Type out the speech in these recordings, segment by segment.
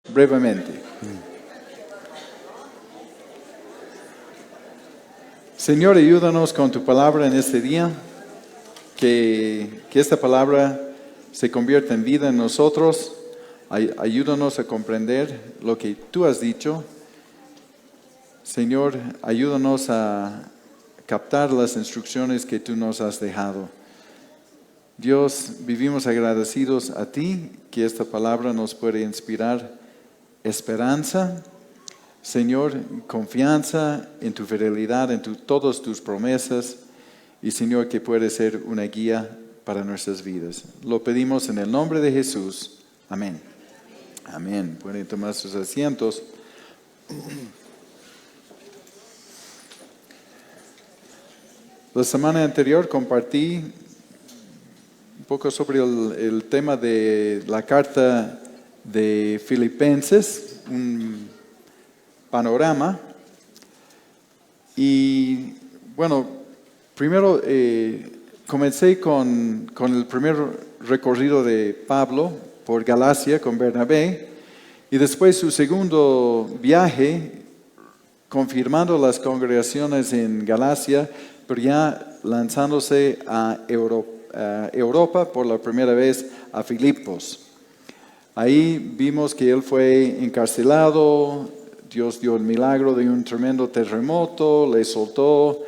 brevemente. Señor, ayúdanos con tu palabra en este día, que esta palabra se convierta en vida en nosotros. Ayúdanos a comprender lo que tú has dicho. Señor, ayúdanos a captar las instrucciones que tú nos has dejado. Dios, vivimos agradecidos a ti, que esta palabra nos puede inspirar esperanza, Señor, confianza en tu fidelidad, en todas tus promesas, y Señor, que puede ser una guía para nuestras vidas. Lo pedimos en el nombre de Jesús. Amén. Amén. Pueden tomar sus asientos. La semana anterior compartí un poco sobre el tema de la carta de Filipenses, un panorama. Y bueno, primero comencé con el primer recorrido de Pablo por Galacia con Bernabé, y después su segundo viaje, confirmando las congregaciones en Galacia, pero ya lanzándose a Europa por la primera vez, a Filipos. Ahí vimos que él fue encarcelado, Dios dio el milagro de un tremendo terremoto, le soltó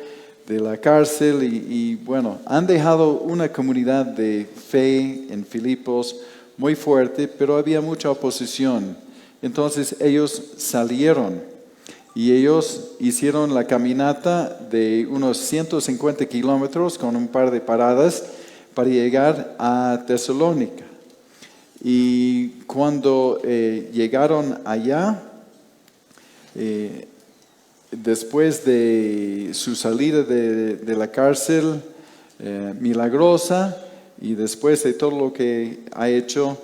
de la cárcel y bueno, han dejado una comunidad de fe en Filipos muy fuerte, pero había mucha oposición. Entonces ellos salieron y ellos hicieron la caminata de unos 150 kilómetros con un par de paradas para llegar a Tesalónica. Y cuando llegaron allá, después de su salida de la cárcel milagrosa y después de todo lo que ha hecho,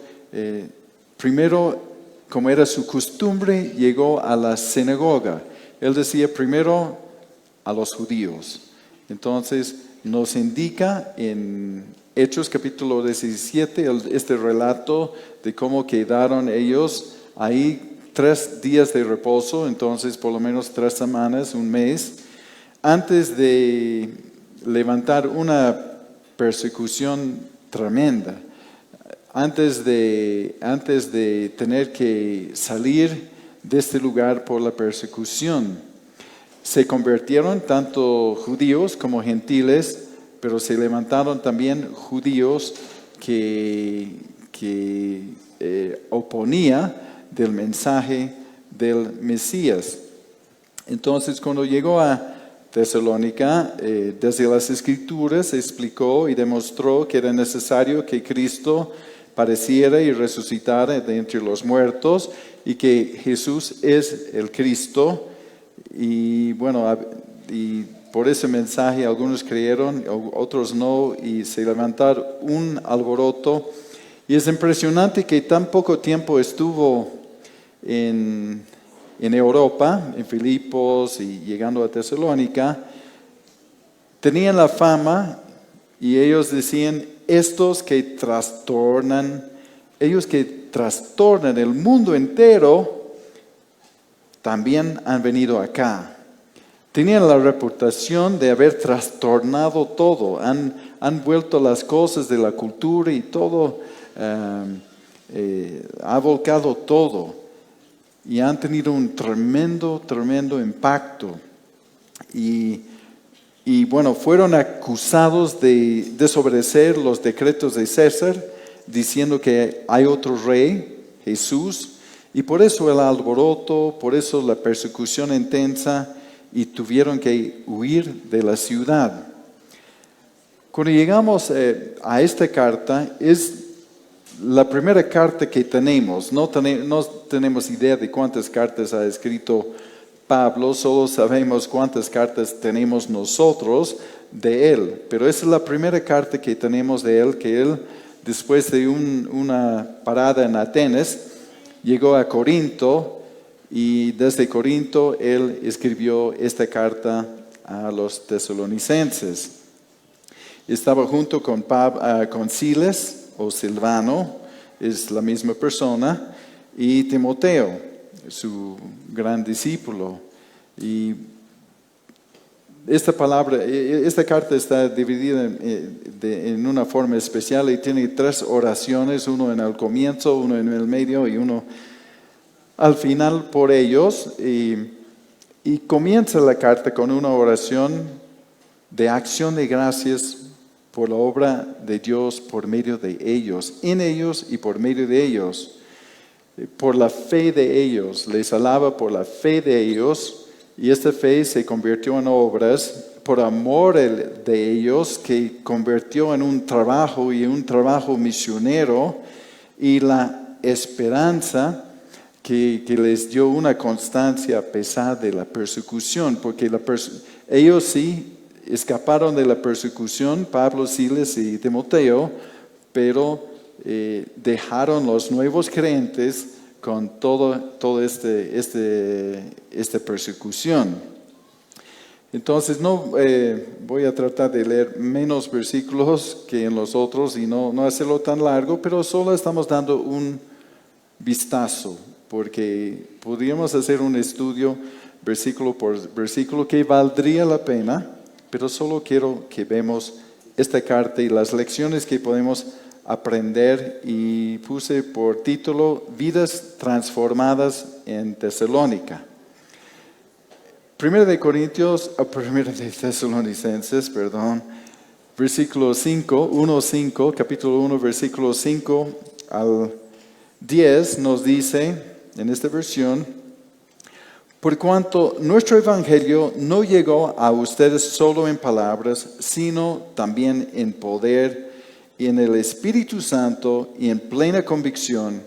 primero, como era su costumbre, llegó a la sinagoga. Él decía primero a los judíos. Entonces nos indica en Hechos capítulo 17 este relato de cómo quedaron ellos ahí 3 días de reposo, entonces por lo menos 3 semanas, un mes, antes de levantar una persecución tremenda. Antes de tener que salir de este lugar por la persecución, se convirtieron tanto judíos como gentiles, pero se levantaron también judíos que oponía del mensaje del Mesías. Entonces, cuando llegó a Tesalónica, desde las Escrituras explicó y demostró que era necesario que Cristo padeciera y resucitara de entre los muertos y que Jesús es el Cristo. Y bueno, y por ese mensaje algunos creyeron, otros no, y se levantaron un alboroto. Y es impresionante que tan poco tiempo estuvo en Europa, en Filipos y llegando a Tesalónica, tenían la fama y ellos decían, ellos que trastornan el mundo entero, también han venido acá. Tenían la reputación de haber trastornado todo, han vuelto las cosas de la cultura y todo, ha volcado todo. Y han tenido un tremendo impacto. Y bueno, fueron acusados de desobedecer los decretos de César, diciendo que hay otro rey, Jesús. Y por eso el alboroto, por eso la persecución intensa, y tuvieron que huir de la ciudad. Cuando llegamos a esta carta, es la primera carta que tenemos. No tenemos idea de cuántas cartas ha escrito Pablo, solo sabemos cuántas cartas tenemos nosotros de él. Pero esa es la primera carta que tenemos de él, que él, después de una parada en Atenas, llegó a Corinto, y desde Corinto él escribió esta carta a los tesalonicenses. Estaba junto con Silas o Silvano, es la misma persona, y Timoteo, su gran discípulo. Y esta carta está dividida en una forma especial y tiene 3 oraciones, uno en el comienzo, uno en el medio y uno al final por ellos. Y comienza la carta con una oración de acción de gracias por la obra de Dios por medio de ellos, en ellos y por medio de ellos, por la fe de ellos. Les alaba por la fe de ellos, y esta fe se convirtió en obras por amor de ellos, que convirtió en un trabajo y un trabajo misionero, y la esperanza que les dio una constancia a pesar de la persecución, porque ellos sí escaparon de la persecución, Pablo, Silas y Timoteo, pero dejaron los nuevos creyentes con todo esta persecución. Entonces no voy a tratar de leer menos versículos que en los otros y no hacerlo tan largo, pero solo estamos dando un vistazo, porque podríamos hacer un estudio versículo por versículo que valdría la pena, pero solo quiero que vemos esta carta y las lecciones que podemos aprender, y puse por título Vidas transformadas en Tesalónica. Primera de Tesalonicenses, versículo 5, capítulo 1, versículo 5 al 10 nos dice en esta versión: por cuanto nuestro evangelio no llegó a ustedes solo en palabras, sino también en poder y en el Espíritu Santo y en plena convicción,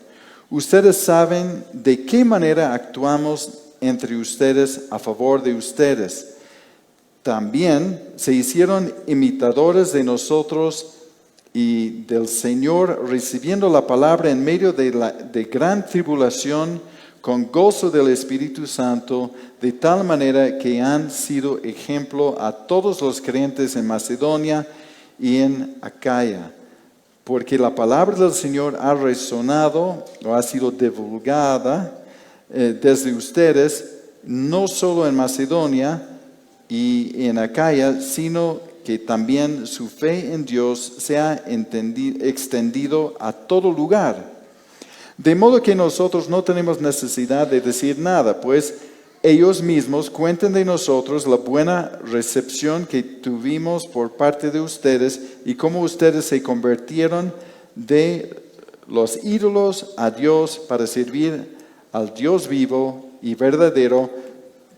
ustedes saben de qué manera actuamos entre ustedes a favor de ustedes. También se hicieron imitadores de nosotros y del Señor, recibiendo la palabra en medio de gran tribulación, con gozo del Espíritu Santo, de tal manera que han sido ejemplo a todos los creyentes en Macedonia y en Acaya. Porque la palabra del Señor ha resonado o ha sido divulgada desde ustedes, no solo en Macedonia y en Acaya, sino que también su fe en Dios se ha extendido a todo lugar. De modo que nosotros no tenemos necesidad de decir nada, pues ellos mismos cuentan de nosotros la buena recepción que tuvimos por parte de ustedes y cómo ustedes se convirtieron de los ídolos a Dios para servir al Dios vivo y verdadero,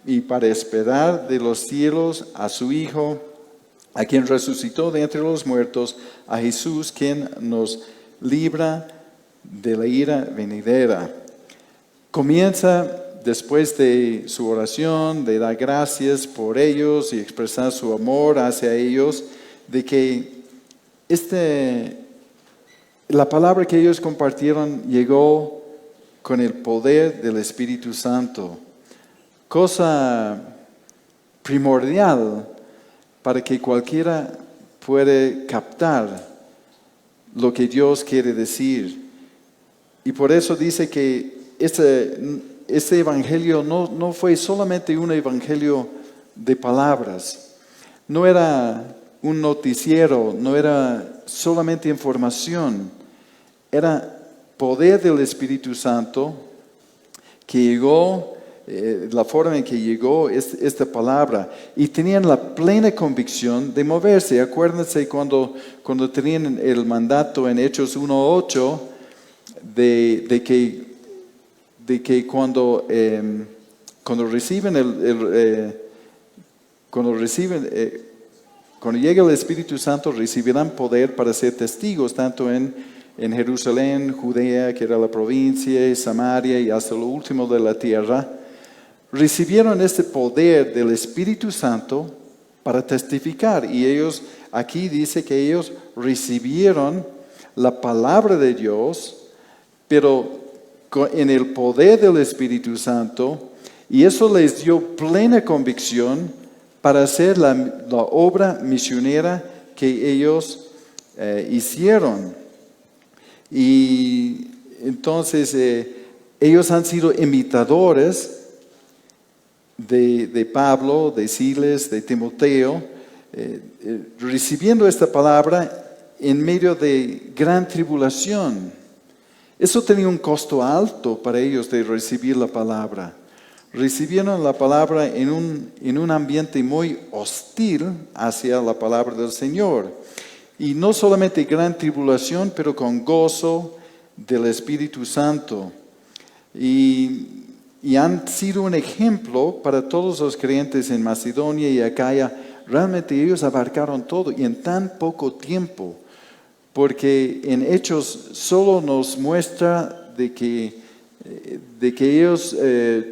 y para esperar de los cielos a su Hijo, a quien resucitó de entre los muertos, a Jesús, quien nos libra de la ira venidera. Comienza después de su oración, de dar gracias por ellos y expresar su amor hacia ellos, de que la palabra que ellos compartieron llegó con el poder del Espíritu Santo, cosa primordial para que cualquiera pueda captar lo que Dios quiere decir. Y por eso dice que este evangelio no fue solamente un evangelio de palabras, no era un noticiero, no era solamente información, era poder del Espíritu Santo que llegó, la forma en que llegó esta palabra, y tenían la plena convicción de moverse. Acuérdense cuando tenían el mandato en Hechos 1:8 de que cuando llega el Espíritu Santo, recibirán poder para ser testigos tanto en Jerusalén, Judea, que era la provincia, y Samaria y hasta lo último de la tierra. Recibieron este poder del Espíritu Santo para testificar, y ellos, aquí dice que ellos recibieron la palabra de Dios, pero en el poder del Espíritu Santo, y eso les dio plena convicción para hacer la obra misionera que ellos hicieron. Y entonces Ellos han sido imitadores de Pablo, de Silas, de Timoteo, recibiendo esta palabra en medio de gran tribulación. Eso tenía un costo alto para ellos de recibir la palabra. Recibieron la palabra en un ambiente muy hostil hacia la palabra del Señor. Y no solamente gran tribulación, pero con gozo del Espíritu Santo. Y han sido un ejemplo para todos los creyentes en Macedonia y Acaya. Realmente ellos abarcaron todo y en tan poco tiempo. Porque en Hechos solo nos muestra de que ellos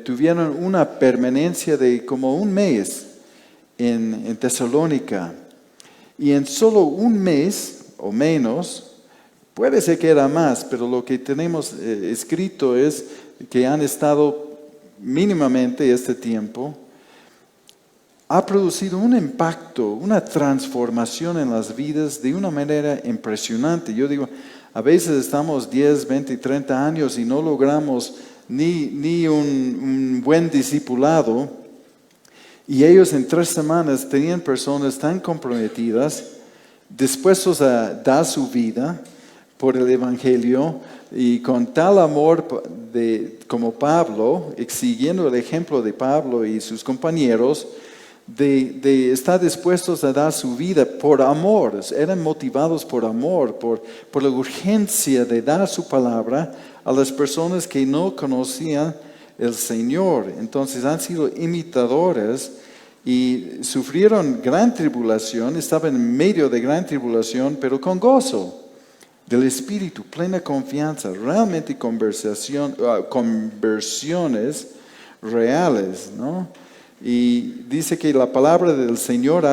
tuvieron una permanencia de como un mes en Tesalónica. Y en solo un mes o menos, puede ser que era más, pero lo que tenemos escrito es que han estado mínimamente este tiempo, ha producido un impacto, una transformación en las vidas de una manera impresionante. Yo digo, a veces estamos 10, 20, 30 años y no logramos ni un buen discipulado. Y ellos en 3 semanas tenían personas tan comprometidas, dispuestos a dar su vida por el Evangelio y con tal amor como Pablo, siguiendo el ejemplo de Pablo y sus compañeros, de estar dispuestos a dar su vida por amor. Eran motivados por amor, por la urgencia de dar su palabra a las personas que no conocían el Señor. Entonces han sido imitadores y sufrieron gran tribulación, estaban en medio de gran tribulación, pero con gozo del Espíritu, plena confianza, realmente conversiones reales, ¿no? Y dice que la palabra del Señor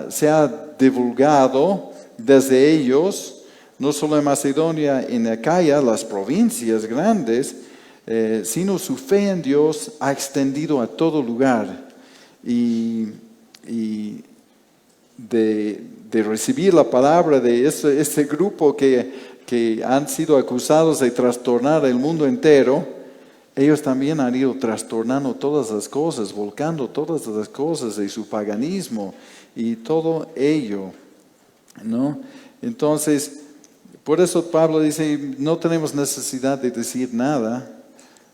se ha divulgado desde ellos, no solo en Macedonia, en Acaya, las provincias grandes, sino su fe en Dios ha extendido a todo lugar. Y de recibir la palabra de este grupo que han sido acusados de trastornar el mundo entero, ellos también han ido trastornando todas las cosas, volcando todas las cosas de su paganismo y todo ello, ¿no? Entonces, por eso Pablo dice, no tenemos necesidad de decir nada,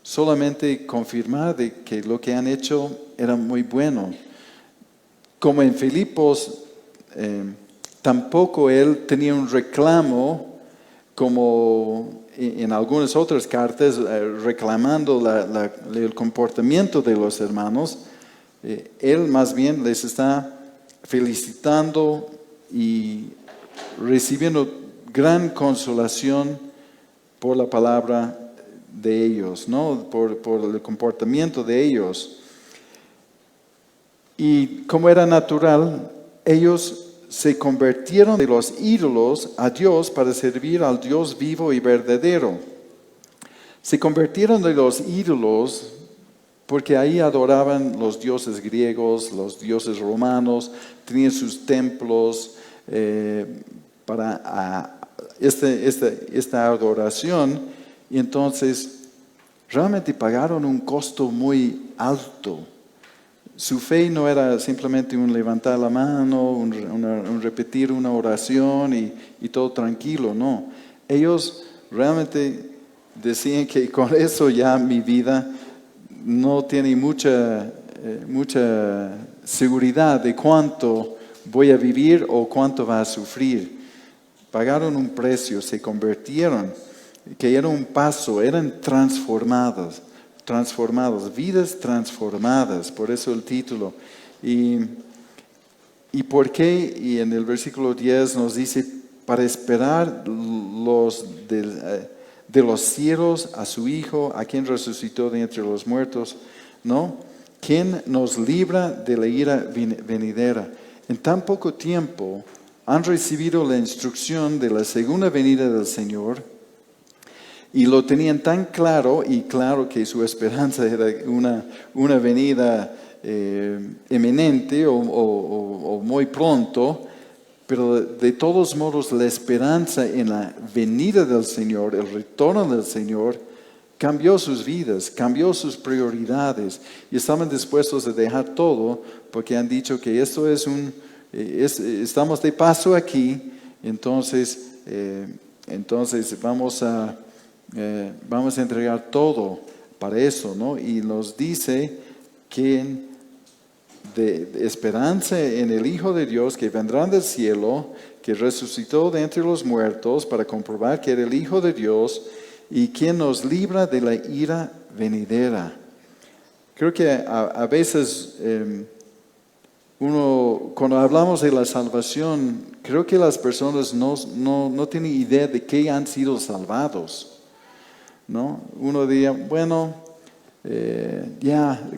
solamente confirmar de que lo que han hecho era muy bueno. Como en Filipos, tampoco él tenía un reclamo como en algunas otras cartas reclamando el comportamiento de los hermanos. Él más bien les está felicitando y recibiendo gran consolación por la palabra de ellos, ¿no? Por el comportamiento de ellos. Y como era natural, ellos se convirtieron de los ídolos a Dios para servir al Dios vivo y verdadero. Se convirtieron de los ídolos porque ahí adoraban los dioses griegos, los dioses romanos, tenían sus templos para esta adoración, y entonces realmente pagaron un costo muy alto. Su fe no era simplemente un levantar la mano, un repetir una oración y todo tranquilo, no. Ellos realmente decían que con eso ya mi vida no tiene mucha seguridad de cuánto voy a vivir o cuánto va a sufrir. Pagaron un precio, se convirtieron, que era un paso, eran transformados, vidas transformadas, por eso el título. ¿Y por qué? Y en el versículo 10 nos dice, para esperar de los cielos a su Hijo, a quien resucitó de entre los muertos, ¿no? Quien nos libra de la ira venidera. En tan poco tiempo han recibido la instrucción de la segunda venida del Señor, y lo tenían tan claro, y claro que su esperanza era una venida eminente o muy pronto, pero de todos modos la esperanza en la venida del Señor, el retorno del Señor, cambió sus vidas, cambió sus prioridades y estaban dispuestos a dejar todo porque han dicho que esto estamos de paso aquí, entonces vamos a entregar todo para eso, ¿no? Y nos dice que de esperanza en el Hijo de Dios que vendrá del cielo, que resucitó de entre los muertos para comprobar que era el Hijo de Dios y quien nos libra de la ira venidera. Creo que a veces cuando hablamos de la salvación, creo que las personas no tienen idea de qué han sido salvados, ¿no? Uno diría, bueno,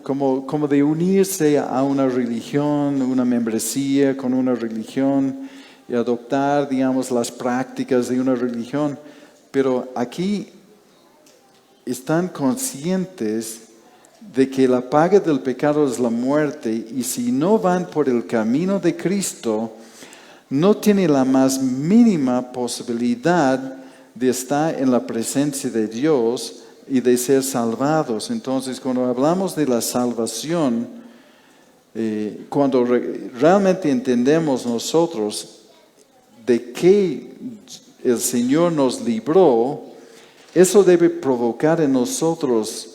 como de unirse a una religión, una membresía con una religión y adoptar, digamos, las prácticas de una religión. Pero aquí están conscientes de que la paga del pecado es la muerte y si no van por el camino de Cristo, no tienen la más mínima posibilidad de estar en la presencia de Dios y de ser salvados. Entonces, cuando hablamos de la salvación, cuando realmente entendemos nosotros de que el Señor nos libró, eso debe provocar en nosotros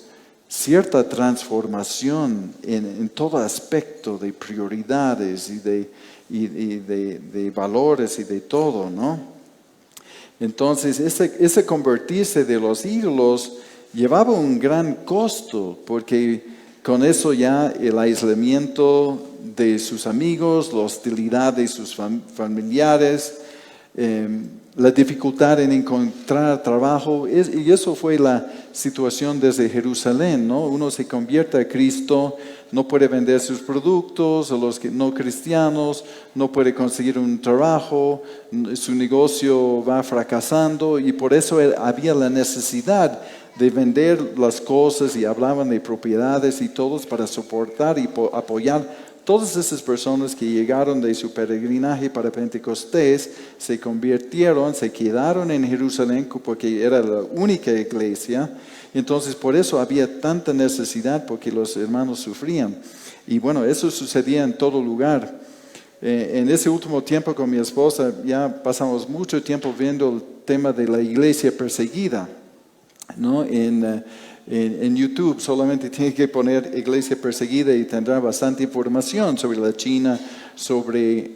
cierta transformación en todo aspecto de prioridades y de valores y de todo, ¿no? Entonces, ese convertirse de los ídolos llevaba un gran costo, porque con eso ya el aislamiento de sus amigos, la hostilidad de sus familiares, la dificultad en encontrar trabajo, y eso fue la situación desde Jerusalén, ¿no? Uno se convierte a Cristo, no puede vender sus productos, a los que no cristianos, no puede conseguir un trabajo, su negocio va fracasando, y por eso había la necesidad de vender las cosas, y hablaban de propiedades y todos para soportar y apoyar todas esas personas que llegaron de su peregrinaje para Pentecostés, se convirtieron, se quedaron en Jerusalén porque era la única iglesia. Entonces por eso había tanta necesidad, porque los hermanos sufrían. Y bueno, eso sucedía en todo lugar. En ese último tiempo con mi esposa ya pasamos mucho tiempo viendo el tema de la iglesia perseguida, ¿no? En YouTube solamente tiene que poner iglesia perseguida y tendrá bastante información sobre la China, sobre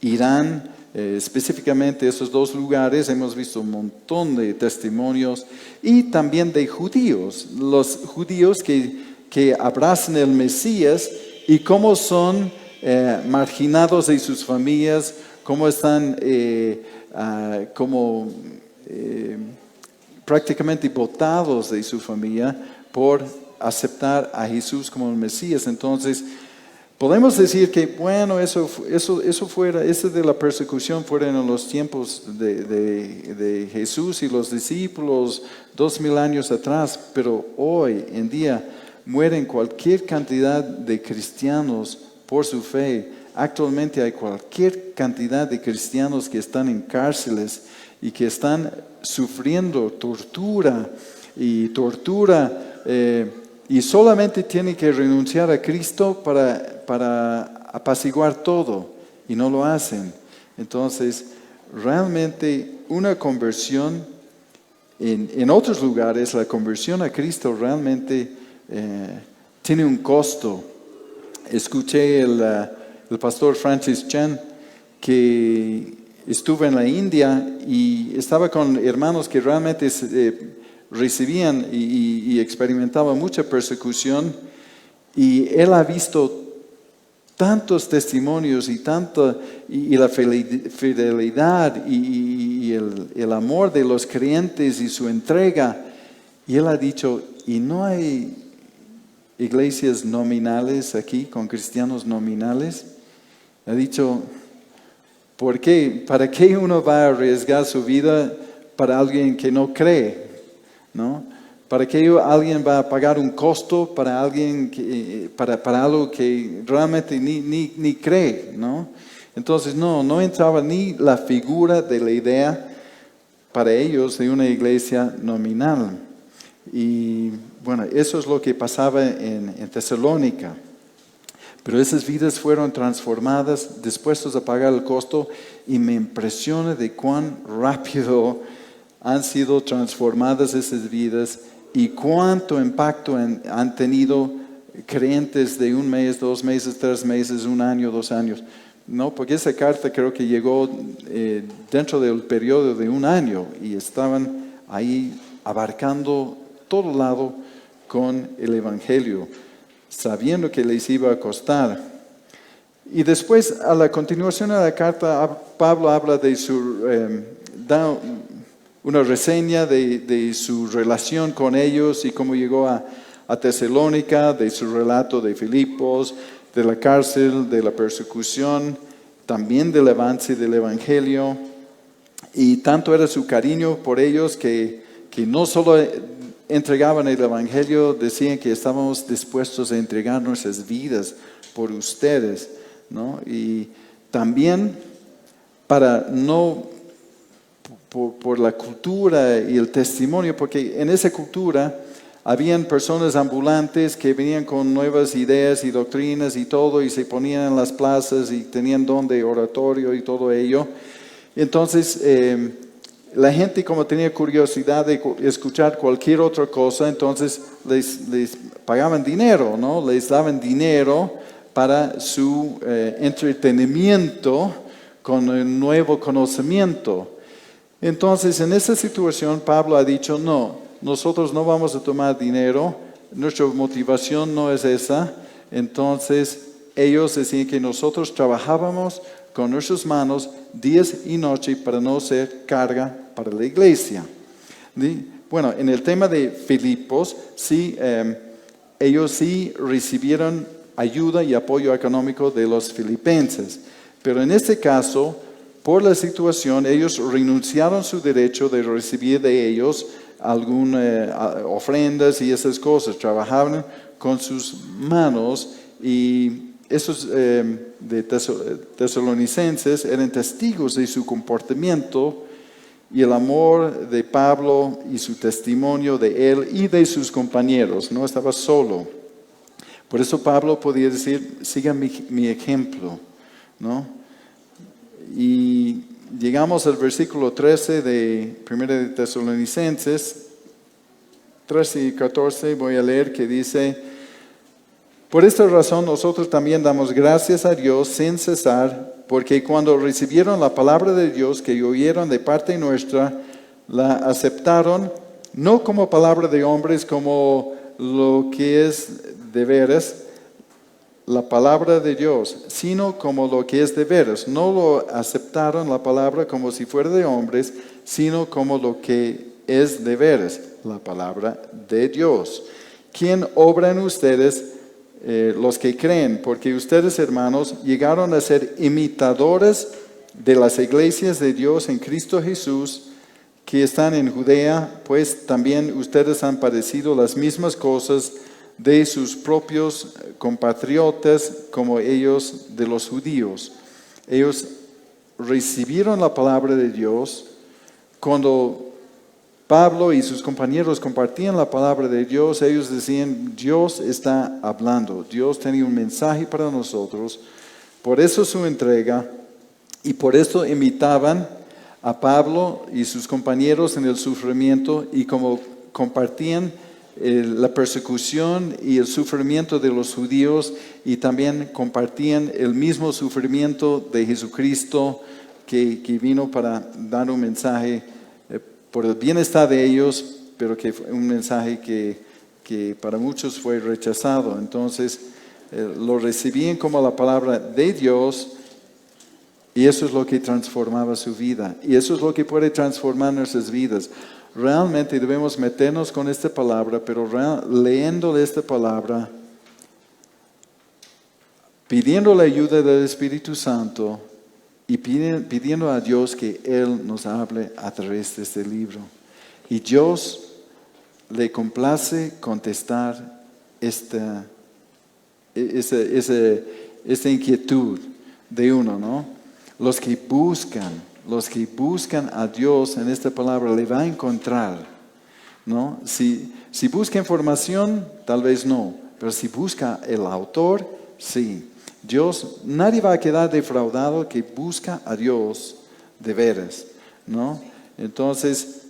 Irán, específicamente esos dos lugares. Hemos visto un montón de testimonios y también de judíos, los judíos que abrazan el Mesías y cómo son marginados de sus familias, cómo están prácticamente botados de su familia por aceptar a Jesús como el Mesías. Entonces, podemos decir que, bueno, eso de la persecución fueron en los tiempos de Jesús y los discípulos 2000 años atrás, pero hoy en día mueren cualquier cantidad de cristianos por su fe. Actualmente hay cualquier cantidad de cristianos que están en cárceles y que están sufriendo tortura y solamente tienen que renunciar a Cristo para apaciguar todo, y no lo hacen. Entonces, realmente una conversión en otros lugares, la conversión a Cristo realmente tiene un costo. Escuché el pastor Francis Chan que estuve en la India y estaba con hermanos que realmente recibían y experimentaban mucha persecución, y él ha visto tantos testimonios y la fidelidad y el amor de los creyentes y su entrega, y él ha dicho, ¿y no hay iglesias nominales aquí con cristianos nominales? Ha dicho, ¿por qué? ¿Para qué uno va a arriesgar su vida para alguien que no cree? ¿No? ¿Para qué alguien va a pagar un costo para alguien para algo que realmente ni cree? ¿No? Entonces no entraba ni la figura de la idea para ellos de una iglesia nominal. Y bueno, eso es lo que pasaba en Tesalónica. Pero esas vidas fueron transformadas, dispuestos a pagar el costo, y me impresiona de cuán rápido han sido transformadas esas vidas y cuánto impacto han tenido creyentes de 1 mes, 2 meses, 3 meses, 1 año, 2 años. No, porque esa carta creo que llegó dentro del periodo de 1 año y estaban ahí abarcando todo lado con el Evangelio, sabiendo que les iba a costar. Y después, a la continuación de la carta, Pablo habla de da una reseña de su relación con ellos y cómo llegó a Tesalónica, de su relato de Filipos, de la cárcel, de la persecución, también del avance del Evangelio. Y tanto era su cariño por ellos que no solo entregaban el Evangelio, decían que estábamos dispuestos a entregar nuestras vidas por ustedes, ¿no? Y también para por la cultura y el testimonio, porque en esa cultura habían personas ambulantes que venían con nuevas ideas y doctrinas y todo, y se ponían en las plazas y tenían don de oratorio y todo ello. Entonces, la gente, como tenía curiosidad de escuchar cualquier otra cosa, entonces les pagaban dinero, ¿no? Les daban dinero para su entretenimiento con el nuevo conocimiento. Entonces, en esa situación, Pablo ha dicho, no, nosotros no vamos a tomar dinero, nuestra motivación no es esa. Entonces, ellos decían que nosotros trabajábamos con nuestras manos días y noches para no ser carga para la iglesia. Bueno, en el tema de Filipos, sí, ellos sí recibieron ayuda y apoyo económico de los filipenses, pero en este caso, por la situación, ellos renunciaron su derecho de recibir de ellos algunas ofrendas y esas cosas. Trabajaban con sus manos, y esos de tesalonicenses eran testigos de su comportamiento y el amor de Pablo y su testimonio de él y de sus compañeros. No estaba solo. Por eso Pablo podía decir, sigan mi ejemplo, ¿no? Y llegamos al versículo 13 de 1 de Tesalonicenses, 13 y 14, voy a leer, que dice: por esta razón nosotros también damos gracias a Dios sin cesar, porque cuando recibieron la palabra de Dios que oyeron de parte nuestra, la aceptaron, no como palabra de hombres, como lo que es de veras, la palabra de Dios, sino como lo que es de veras. No lo aceptaron la palabra como si fuera de hombres, sino como lo que es de veras, la palabra de Dios. ¿Quién obra en ustedes? Los que creen, porque ustedes, hermanos, llegaron a ser imitadores de las iglesias de Dios en Cristo Jesús, que están en Judea, pues también ustedes han padecido las mismas cosas de sus propios compatriotas como ellos de los judíos. Ellos recibieron la palabra de Dios. Cuando Pablo y sus compañeros compartían la palabra de Dios, ellos decían, Dios está hablando, Dios tenía un mensaje para nosotros. Por eso su entrega, y por eso imitaban a Pablo y sus compañeros en el sufrimiento, y como compartían la persecución y el sufrimiento de los judíos, y también compartían el mismo sufrimiento de Jesucristo que vino para dar un mensaje por el bienestar de ellos, pero que fue un mensaje que para muchos fue rechazado. Entonces lo recibían como la palabra de Dios, y eso es lo que transformaba su vida, y eso es lo que puede transformar nuestras vidas. Realmente debemos meternos con esta palabra, pero leyendo esta palabra, pidiendo la ayuda del Espíritu Santo y pidiendo a Dios que Él nos hable a través de este libro. Y Dios le complace contestar esta inquietud de uno, ¿no? Los que buscan a Dios en esta palabra le va a encontrar. ¿no? Si busca información, tal vez no, pero si busca el autor, sí. Nadie va a quedar defraudado que busca a Dios de veras, ¿no? Entonces,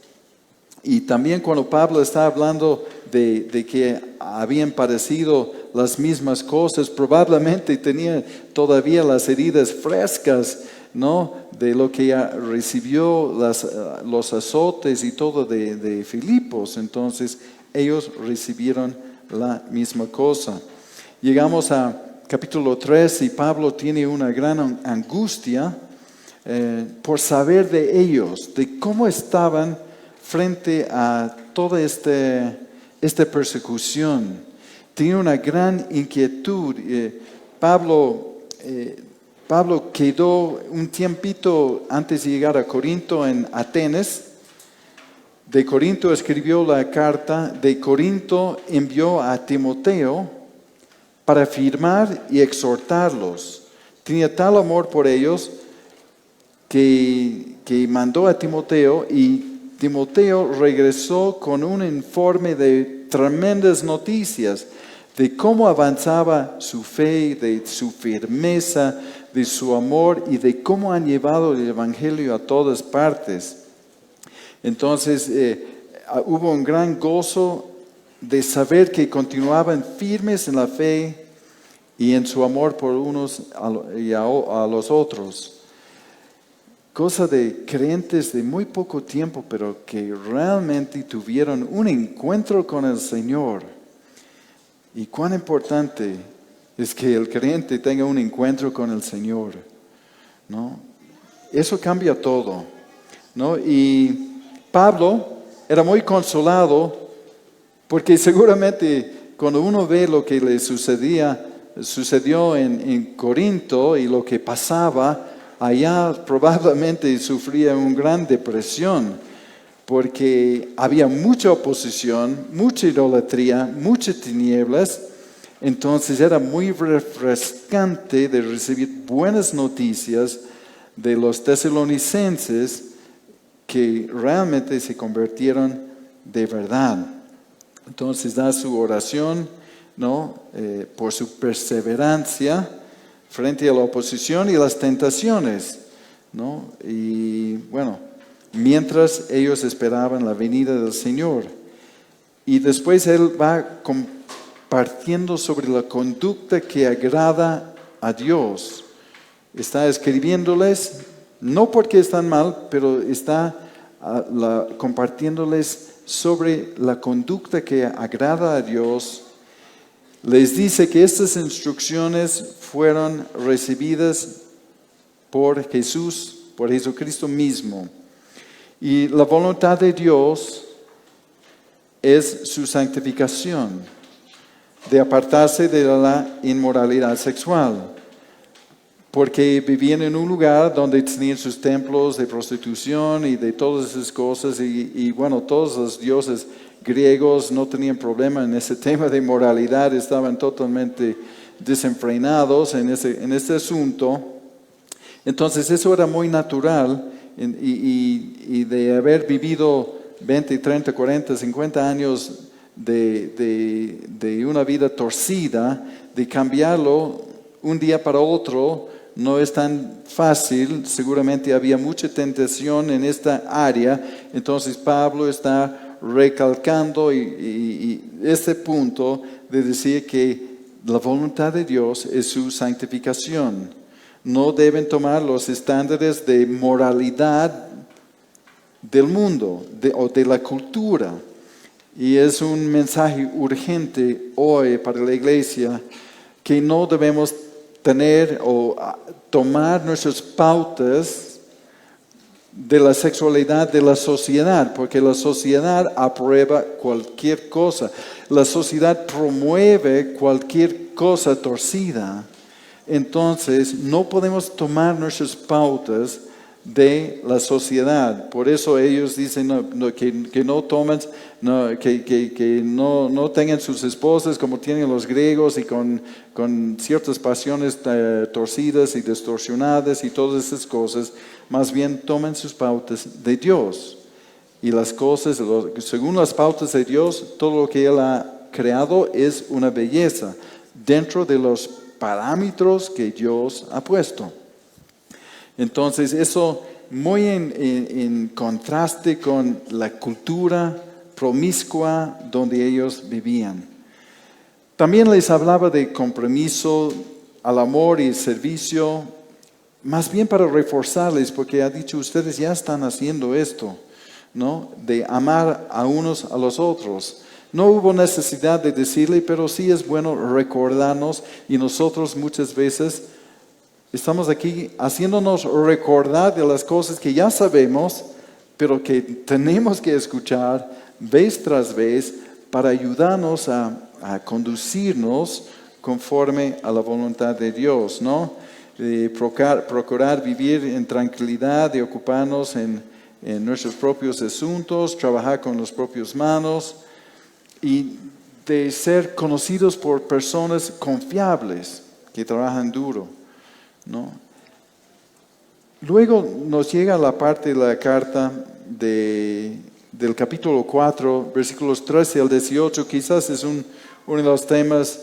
y también cuando Pablo está hablando de que habían padecido las mismas cosas, probablemente tenía todavía las heridas frescas, ¿no? De lo que ya recibió los azotes y todo de Filipos. Entonces, ellos recibieron la misma cosa. Llegamos a capítulo 3 y Pablo tiene una gran angustia por saber de ellos, de cómo estaban frente a toda esta persecución. Tiene una gran inquietud. Pablo quedó un tiempito antes de llegar a Corinto en Atenas. De Corinto escribió la carta, de Corinto envió a Timoteo para afirmar y exhortarlos. Tenía tal amor por ellos que mandó a Timoteo, y Timoteo regresó con un informe de tremendas noticias de cómo avanzaba su fe, de su firmeza, de su amor y de cómo han llevado el evangelio a todas partes. Entonces hubo un gran gozo de saber que continuaban firmes en la fe y en su amor por unos y a los otros. Cosa de creyentes de muy poco tiempo, pero que realmente tuvieron un encuentro con el Señor. Y cuán importante es que el creyente tenga un encuentro con el Señor, ¿no? Eso cambia todo, ¿no? Y Pablo era muy consolado porque seguramente cuando uno ve lo que le sucedió en Corinto y lo que pasaba allá, probablemente sufría una gran depresión, porque había mucha oposición, mucha idolatría, muchas tinieblas. Entonces era muy refrescante de recibir buenas noticias de los tesalonicenses que realmente se convirtieron de verdad. Entonces da su oración, ¿no? Por su perseverancia frente a la oposición y las tentaciones, ¿no? Y bueno, mientras ellos esperaban la venida del Señor. Y después él va compartiendo sobre la conducta que agrada a Dios. Está escribiéndoles, no porque están mal, pero está compartiéndoles sobre la conducta que agrada a Dios. Les dice que estas instrucciones fueron recibidas por Jesús, por Jesucristo mismo. Y la voluntad de Dios es su santificación, de apartarse de la inmoralidad sexual, porque vivían en un lugar donde tenían sus templos de prostitución y de todas esas cosas, y bueno, todos los dioses griegos no tenían problema en ese tema de moralidad, estaban totalmente desenfrenados en este asunto. Entonces eso era muy natural, y de haber vivido 20, 30, 40, 50 años de una vida torcida, de cambiarlo un día para otro no es tan fácil. Seguramente había mucha tentación en esta área. Entonces Pablo está recalcando y este punto de decir que la voluntad de Dios es su santificación. No deben tomar los estándares de moralidad del mundo o de la cultura. Y es un mensaje urgente hoy para la iglesia, que no debemos tener o tomar nuestras pautas de la sexualidad de la sociedad, porque la sociedad aprueba cualquier cosa. La sociedad promueve cualquier cosa torcida. Entonces, no podemos tomar nuestras pautas de la sociedad. Por eso ellos dicen que no tomen, que no tengan sus esposas como tienen los griegos y con ciertas pasiones torcidas y distorsionadas y todas esas cosas. Más bien tomen sus pautas de Dios. y las cosas, según las pautas de Dios, todo lo que Él ha creado es una belleza dentro de los parámetros que Dios ha puesto. Entonces, eso muy en contraste con la cultura promiscua donde ellos vivían. También les hablaba de compromiso al amor y servicio, más bien para reforzarles, porque ha dicho, ustedes ya están haciendo esto, ¿no? De amar a unos a los otros. No hubo necesidad de decirle, pero sí es bueno recordarnos, y nosotros muchas veces estamos aquí haciéndonos recordar de las cosas que ya sabemos, pero que tenemos que escuchar vez tras vez para ayudarnos a conducirnos conforme a la voluntad de Dios, ¿no? Procurar vivir en tranquilidad, de ocuparnos en nuestros propios asuntos, trabajar con las propias manos y de ser conocidos por personas confiables que trabajan duro, ¿no? Luego nos llega la parte de la carta del capítulo 4, versículos 13 al 18, quizás es uno de los temas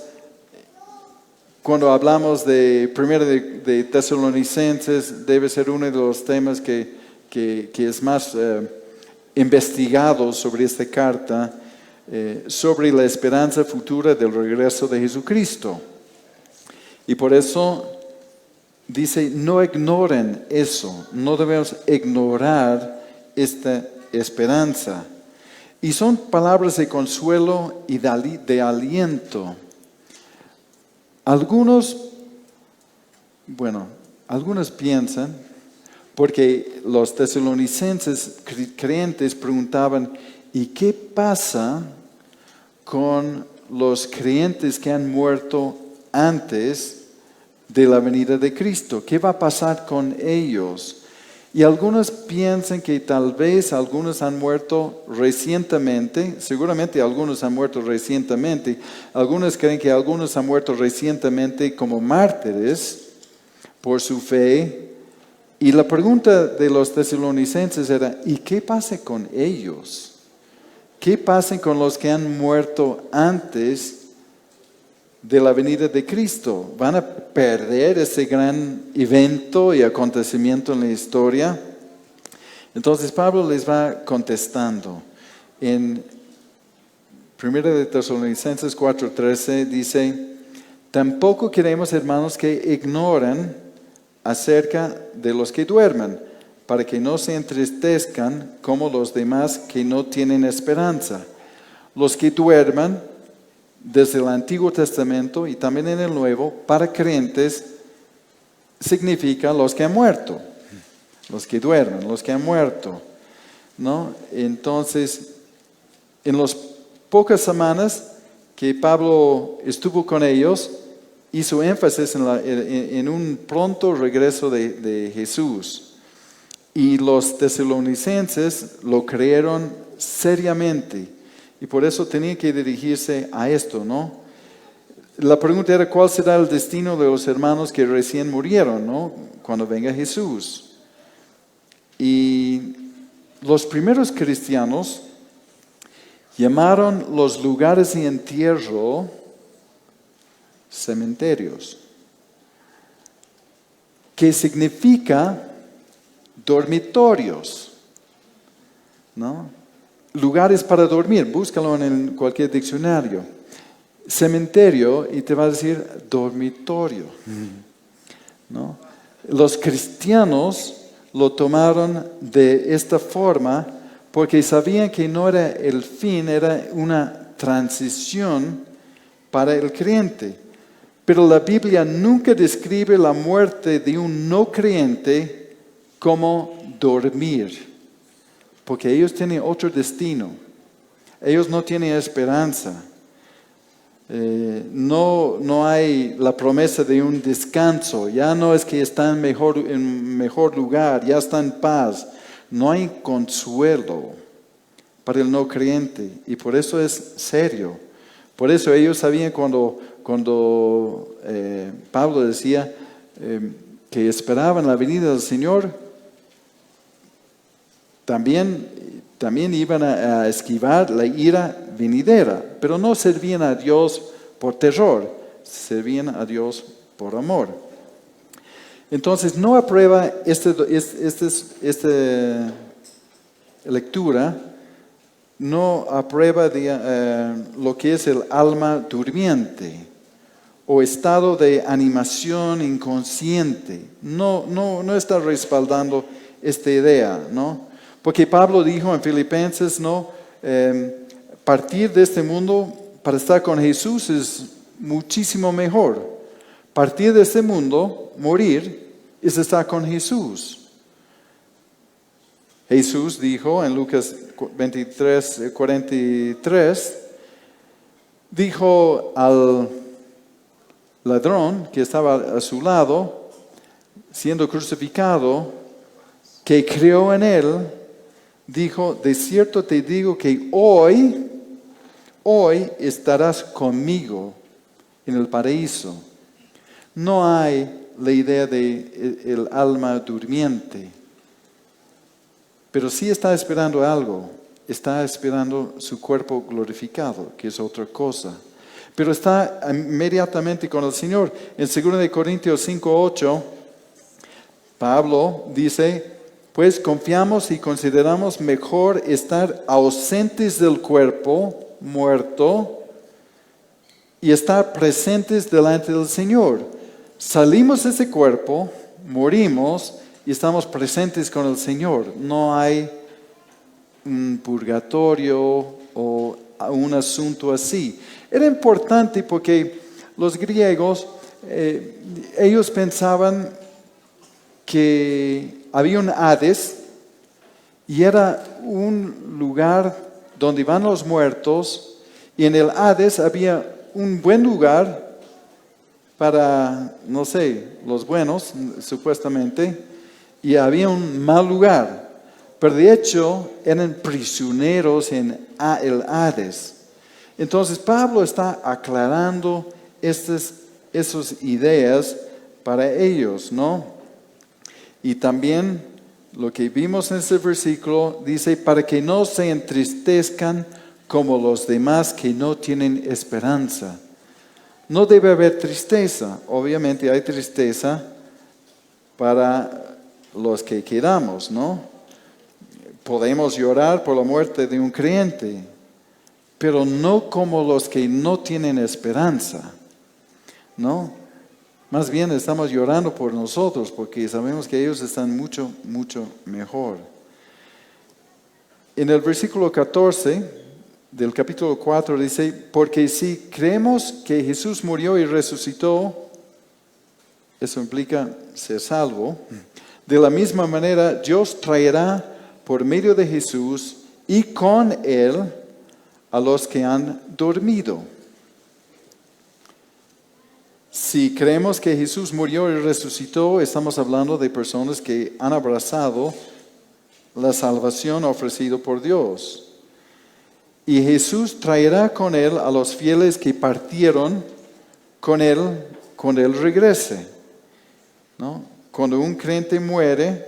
cuando hablamos de primero de Tesalonicenses, debe ser uno de los temas que es más investigado sobre esta carta, sobre la esperanza futura del regreso de Jesucristo. Y por eso dice, no ignoren eso, no debemos ignorar esta esperanza. Y son palabras de consuelo y de aliento. Algunos piensan, porque los tesalonicenses creyentes preguntaban, ¿y qué pasa con los creyentes que han muerto antes de la venida de Cristo? ¿Qué va a pasar con ellos? Y algunos piensan que tal vez algunos han muerto recientemente, seguramente algunos han muerto recientemente, algunos creen que algunos han muerto recientemente como mártires por su fe. Y la pregunta de los tesalonicenses era, ¿y qué pasa con ellos? ¿Qué pasa con los que han muerto antes de la venida de Cristo? ¿Van a perder ese gran evento y acontecimiento en la historia? Entonces Pablo les va contestando. En 1 de Tesalonicenses 4:13 dice, tampoco queremos, hermanos, que ignoren acerca de los que duermen, para que no se entristezcan como los demás que no tienen esperanza. Los que duermen desde el Antiguo Testamento y también en el Nuevo, para creyentes, significa los que han muerto, los que duermen, los que han muerto, ¿no? Entonces, en las pocas semanas que Pablo estuvo con ellos, hizo énfasis en un pronto regreso de Jesús. Y los tesalonicenses lo creyeron seriamente. Y por eso tenía que dirigirse a esto, ¿no? La pregunta era, ¿cuál será el destino de los hermanos que recién murieron, ¿no? Cuando venga Jesús. Y los primeros cristianos llamaron los lugares de entierro cementerios, que significa dormitorios, ¿no? Lugares para dormir, búscalo en cualquier diccionario. Cementerio y te va a decir dormitorio, ¿no? Los cristianos lo tomaron de esta forma porque sabían que no era el fin, era una transición para el creyente. Pero la Biblia nunca describe la muerte de un no creyente como dormir, porque ellos tienen otro destino. Ellos no tienen esperanza. No hay la promesa de un descanso. Ya no es que están en mejor lugar, ya están en paz. No hay consuelo para el no creyente. Y por eso es serio. Por eso ellos sabían cuando Pablo decía que esperaban la venida del Señor, también también iban a esquivar la ira venidera, pero no servían a Dios por terror, servían a Dios por amor. Entonces, no aprueba esta lectura, no aprueba lo que es el alma durmiente o estado de animación inconsciente. No está respaldando esta idea, ¿no? Porque Pablo dijo en Filipenses, ¿no? Partir de este mundo para estar con Jesús es muchísimo mejor. Partir de este mundo, morir, es estar con Jesús. Jesús dijo en Lucas 23:43, dijo al ladrón que estaba a su lado, siendo crucificado, que creyó en él, dijo, de cierto te digo que hoy estarás conmigo en el paraíso. No hay la idea de el alma durmiente, pero sí está esperando algo, está esperando su cuerpo glorificado, que es otra cosa. Pero está inmediatamente con el Señor. En 2 Corintios 5:8, Pablo dice, pues confiamos y consideramos mejor estar ausentes del cuerpo muerto y estar presentes delante del Señor. Salimos de ese cuerpo, morimos y estamos presentes con el Señor. No hay un purgatorio o un asunto así. Era importante porque los griegos, ellos pensaban que había un Hades y era un lugar donde van los muertos, y en el Hades había un buen lugar para, no sé, los buenos, supuestamente, y había un mal lugar. Pero de hecho eran prisioneros en el Hades. Entonces Pablo está aclarando esas ideas para ellos, ¿no? Y también lo que vimos en ese versículo dice, para que no se entristezcan como los demás que no tienen esperanza. No debe haber tristeza. Obviamente hay tristeza para los que quedamos, ¿no? Podemos llorar por la muerte de un creyente, pero no como los que no tienen esperanza, ¿no? Más bien estamos llorando por nosotros porque sabemos que ellos están mucho, mucho mejor. En el versículo 14 del capítulo 4 dice, porque si creemos que Jesús murió y resucitó, eso implica ser salvo, de la misma manera Dios traerá por medio de Jesús y con Él a los que han dormido. Si creemos que Jesús murió y resucitó, estamos hablando de personas que han abrazado la salvación ofrecida por Dios. Y Jesús traerá con Él a los fieles que partieron con Él cuando Él regrese, ¿no? Cuando un creyente muere,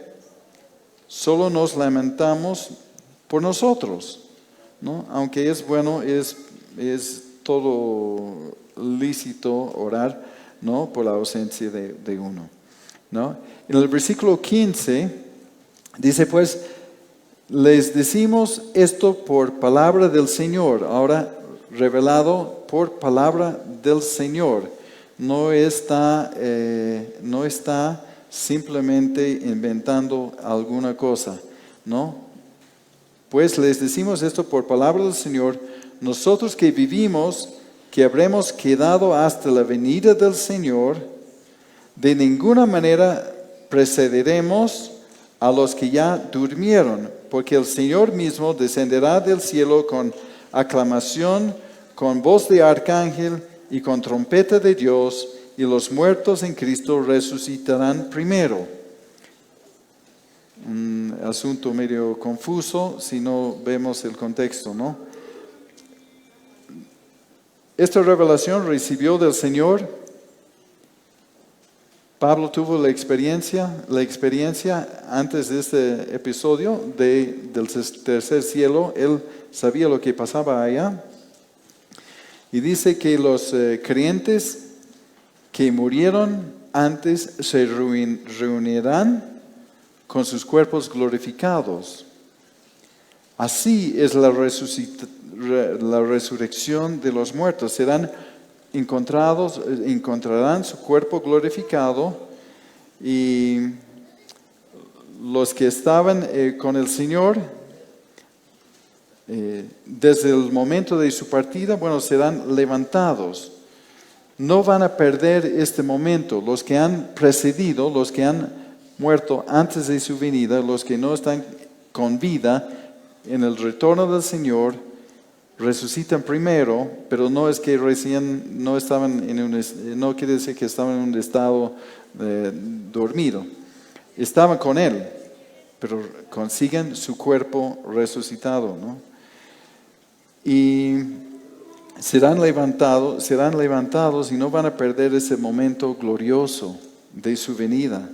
solo nos lamentamos por nosotros, ¿no? Aunque es bueno, es todo lícito orar, ¿no? Por la ausencia de uno, ¿no? En el versículo 15 dice, pues, les decimos esto por palabra del Señor. Ahora revelado por palabra del Señor. No está simplemente inventando alguna cosa, ¿no? Pues les decimos esto por palabra del Señor. Nosotros que vivimos, que habremos quedado hasta la venida del Señor, de ninguna manera precederemos a los que ya durmieron, porque el Señor mismo descenderá del cielo con aclamación, con voz de arcángel y con trompeta de Dios, y los muertos en Cristo resucitarán primero. Un asunto medio confuso si no vemos el contexto, ¿no? Esta revelación recibió del Señor Pablo tuvo la experiencia antes de este episodio del tercer cielo. Él sabía lo que pasaba allá. Y dice que los creyentes que murieron antes se reunirán con sus cuerpos glorificados. Así es la resurrección de los muertos. Encontrarán su cuerpo glorificado, y los que estaban con el Señor desde el momento de su partida, serán levantados. No van a perder este momento. Los que han precedido, los que han muerto antes de su venida, los que no están con vida en el retorno del Señor, resucitan primero, pero no es que recién no estaban no quiere decir que estaban en un estado dormido. Estaban con Él, pero consiguen su cuerpo resucitado, ¿no? Y serán levantados y no van a perder ese momento glorioso de su venida.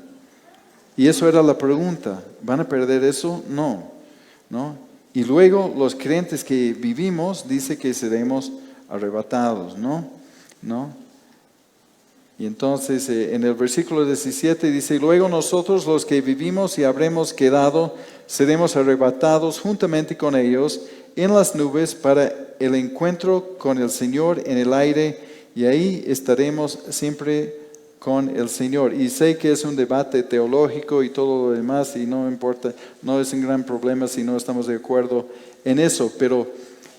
Y eso era la pregunta. ¿Van a perder eso? No. Y luego los creyentes que vivimos, dice que seremos arrebatados, ¿no? Y entonces en el versículo 17 dice: luego nosotros los que vivimos y habremos quedado, seremos arrebatados juntamente con ellos en las nubes para el encuentro con el Señor en el aire, y ahí estaremos siempre con el Señor. Y sé que es un debate teológico y todo lo demás, y no importa, no es un gran problema si no estamos de acuerdo en eso, pero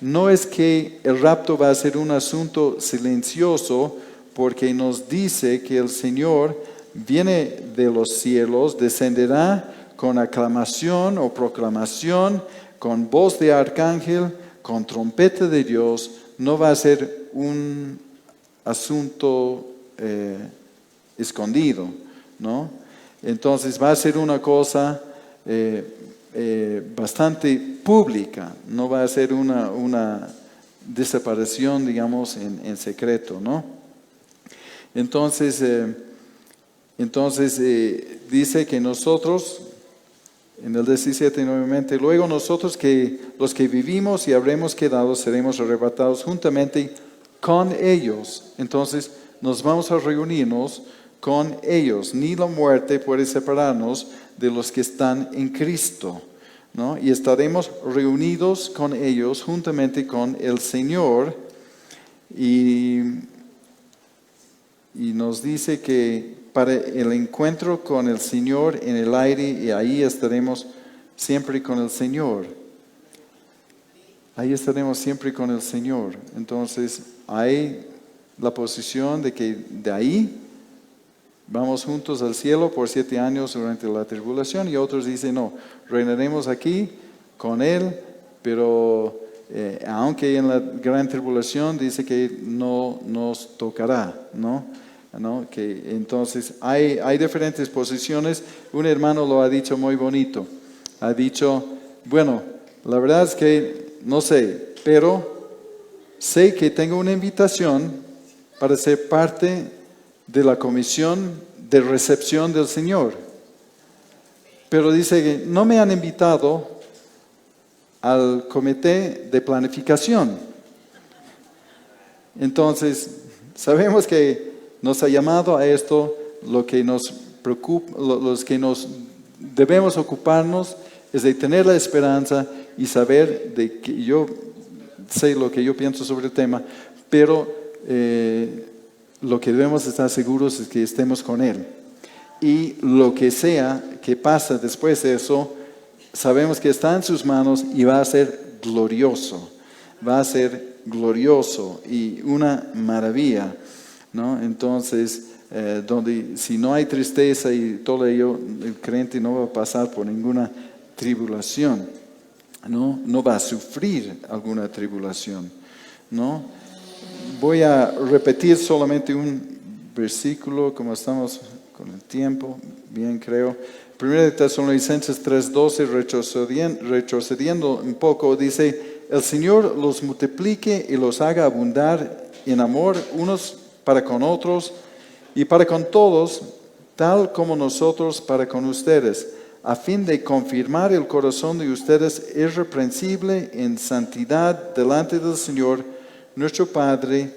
no es que el rapto va a ser un asunto silencioso, porque nos dice que el Señor viene de los cielos, descenderá con aclamación o proclamación, con voz de arcángel, con trompeta de Dios. No va a ser un asunto escondido, ¿no? Entonces va a ser una cosa bastante pública, no va a ser una desaparición, digamos, en secreto, ¿no? Entonces dice que nosotros, en el 17 nuevamente, luego nosotros los que vivimos y habremos quedado, seremos arrebatados juntamente con ellos. Entonces nos vamos a reunirnos con ellos. Ni la muerte puede separarnos de los que están en Cristo, ¿no? Y estaremos reunidos con ellos juntamente con el Señor. Y nos dice que para el encuentro con el Señor en el aire, y ahí estaremos siempre con el Señor. Ahí estaremos siempre con el Señor. Entonces hay la posición de que de ahí vamos juntos al cielo por 7 años durante la tribulación, y otros dicen no, reinaremos aquí con Él, pero aunque en la gran tribulación dice que no nos tocará, ¿no? Que entonces hay diferentes posiciones. Un hermano lo ha dicho muy bonito. Ha dicho, bueno, la verdad es que no sé, pero sé que tengo una invitación para ser parte de la comisión de recepción del Señor. Pero dice que no me han invitado al comité de planificación. Entonces, sabemos que nos ha llamado a esto. Lo que nos preocupa, los que nos debemos ocuparnos es de tener la esperanza y saber de que yo sé lo que yo pienso sobre el tema, pero lo que debemos estar seguros es que estemos con Él. Y lo que sea que pasa después de eso, sabemos que está en sus manos y va a ser glorioso. Va a ser glorioso y una maravilla, ¿no? Entonces, donde si no hay tristeza y todo ello, el creyente no va a pasar por ninguna tribulación, no va a sufrir alguna tribulación, ¿no? Voy a repetir solamente un versículo, como estamos con el tiempo, bien creo. 1 Tesalonicenses 3:12, retrocediendo un poco, dice: el Señor los multiplique y los haga abundar en amor unos para con otros y para con todos, tal como nosotros para con ustedes, a fin de confirmar el corazón de ustedes irreprensible en santidad delante del Señor, nuestro Padre,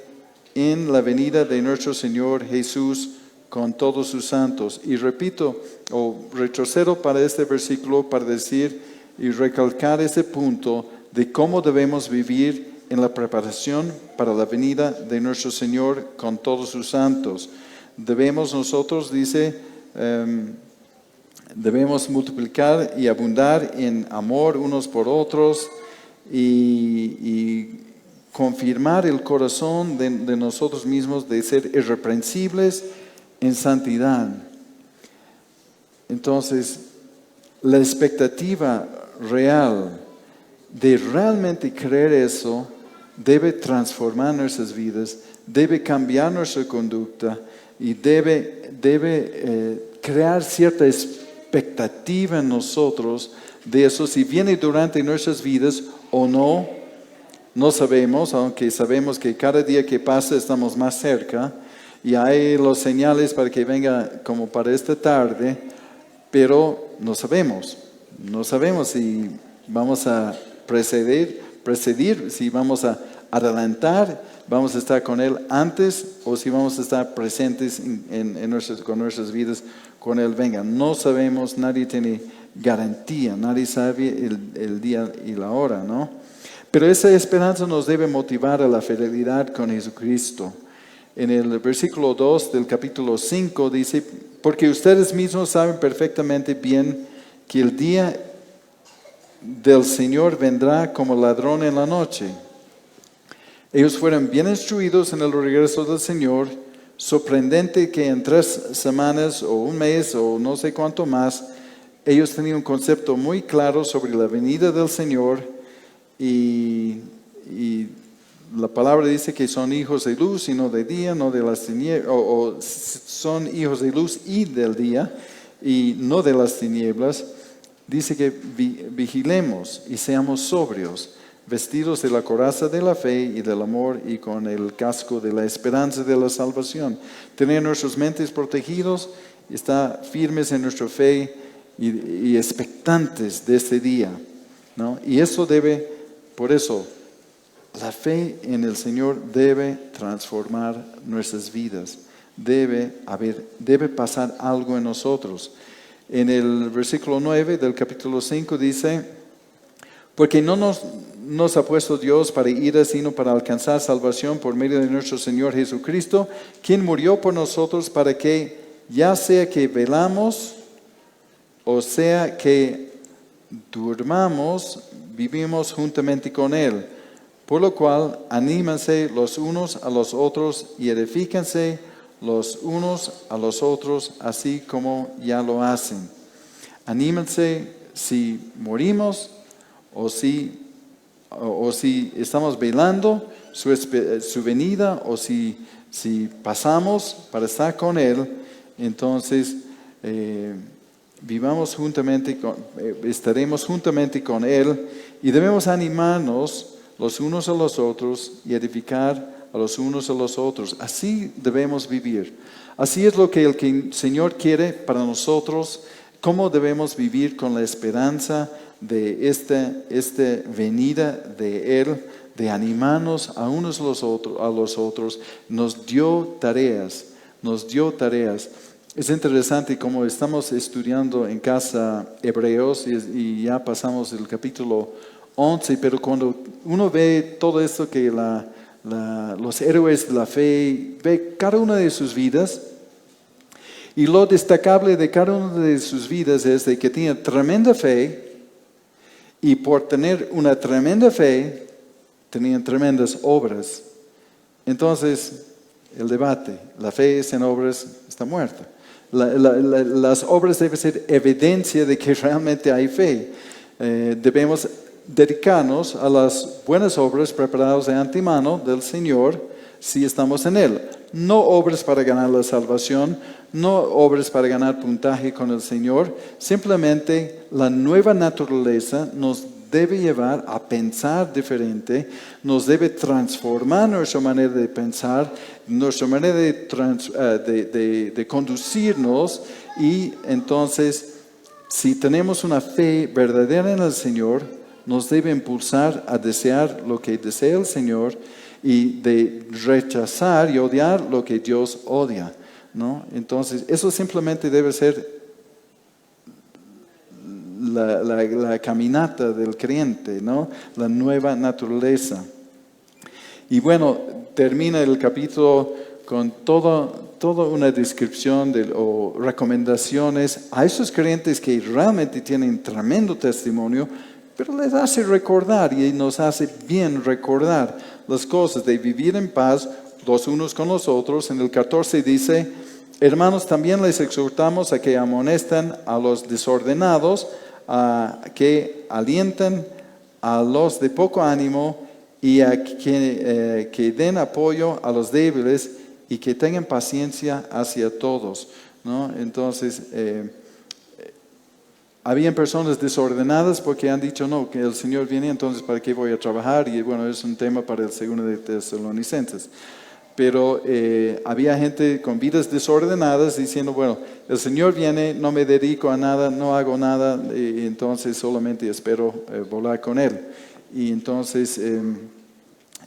en la venida de nuestro Señor Jesús con todos sus santos. Y repito, o retrocedo para este versículo para decir y recalcar ese punto de cómo debemos vivir en la preparación para la venida de nuestro Señor con todos sus santos. Debemos nosotros, dice, debemos multiplicar y abundar en amor unos por otros y confirmar el corazón de nosotros mismos de ser irreprensibles en santidad. Entonces, la expectativa real de realmente creer eso debe transformar nuestras vidas, debe cambiar nuestra conducta y debe crear cierta expectativa en nosotros de eso. Si viene durante nuestras vidas o no, no sabemos, aunque sabemos que cada día que pasa estamos más cerca y hay los señales para que venga como para esta tarde, pero no sabemos si vamos a precedir, si vamos a adelantar, vamos a estar con Él antes o si vamos a estar presentes con nuestras vidas con Él venga. No sabemos, nadie tiene garantía, nadie sabe el día y la hora, ¿no? Pero esa esperanza nos debe motivar a la fidelidad con Jesucristo. En el versículo 2 del capítulo 5 dice, porque ustedes mismos saben perfectamente bien que el día del Señor vendrá como ladrón en la noche. Ellos fueron bien instruidos en el regreso del Señor. Sorprendente que en 3 semanas o un mes o no sé cuánto más, ellos tenían un concepto muy claro sobre la venida del Señor y la palabra dice que son hijos de luz y no de día, no de las tinieblas, o son hijos de luz y del día y no de las tinieblas. Dice que vigilemos y seamos sobrios, vestidos de la coraza de la fe y del amor y con el casco de la esperanza de la salvación. Tener nuestras mentes protegidos, estar firmes en nuestra fe y expectantes de este día, ¿no? Y eso por eso, la fe en el Señor debe transformar nuestras vidas. Debe pasar algo en nosotros. En el versículo 9 del capítulo 5 dice, porque no nos ha puesto Dios para ira, sino para alcanzar salvación por medio de nuestro Señor Jesucristo, quien murió por nosotros para que, ya sea que velamos, o sea que durmamos, vivimos juntamente con Él. Por lo cual, anímense los unos a los otros y edifíquense los unos a los otros, así como ya lo hacen. Anímense si morimos o si estamos velando su venida o si pasamos para estar con Él. Entonces, estaremos juntamente con Él y debemos animarnos los unos a los otros y edificar a los unos a los otros. Así debemos vivir. Así es lo que el Señor quiere para nosotros. Cómo debemos vivir con la esperanza de esta venida de Él, de animarnos a unos a los otros. Nos dio tareas. Es interesante como estamos estudiando en casa Hebreos y ya pasamos el capítulo 11, pero cuando uno ve todo esto que los héroes de la fe, ve cada una de sus vidas, y lo destacable de cada una de sus vidas es de que tenían tremenda fe, y por tener una tremenda fe, tenían tremendas obras. Entonces, el debate, la fe sin obras está muerta. Las obras deben ser evidencia de que realmente hay fe. Debemos dedicarnos a las buenas obras preparadas de antemano del Señor si estamos en Él. No obras para ganar la salvación, no obras para ganar puntaje con el Señor. Simplemente la nueva naturaleza nos debe llevar a pensar diferente, nos debe transformar nuestra manera de pensar, nuestra manera de conducirnos, y entonces, si tenemos una fe verdadera en el Señor, nos debe impulsar a desear lo que desea el Señor y de rechazar y odiar lo que Dios odia, ¿no? Entonces, eso simplemente debe ser la caminata del creyente, ¿no? La nueva naturaleza. Y bueno, termina el capítulo con toda una descripción o recomendaciones a esos creyentes que realmente tienen tremendo testimonio, pero les hace recordar, y nos hace bien recordar las cosas de vivir en paz los unos con los otros. En el 14 dice: hermanos, también les exhortamos a que amonesten a los desordenados, a que alienten a los de poco ánimo, y a que den apoyo a los débiles, y que tengan paciencia hacia todos, ¿no? Entonces, habían personas desordenadas porque han dicho, no, que el Señor viene, entonces ¿para qué voy a trabajar? Y bueno, es un tema para el segundo de Tesalonicenses. Pero había gente con vidas desordenadas diciendo, bueno, el Señor viene, no me dedico a nada, no hago nada, y entonces solamente espero volar con Él. Y entonces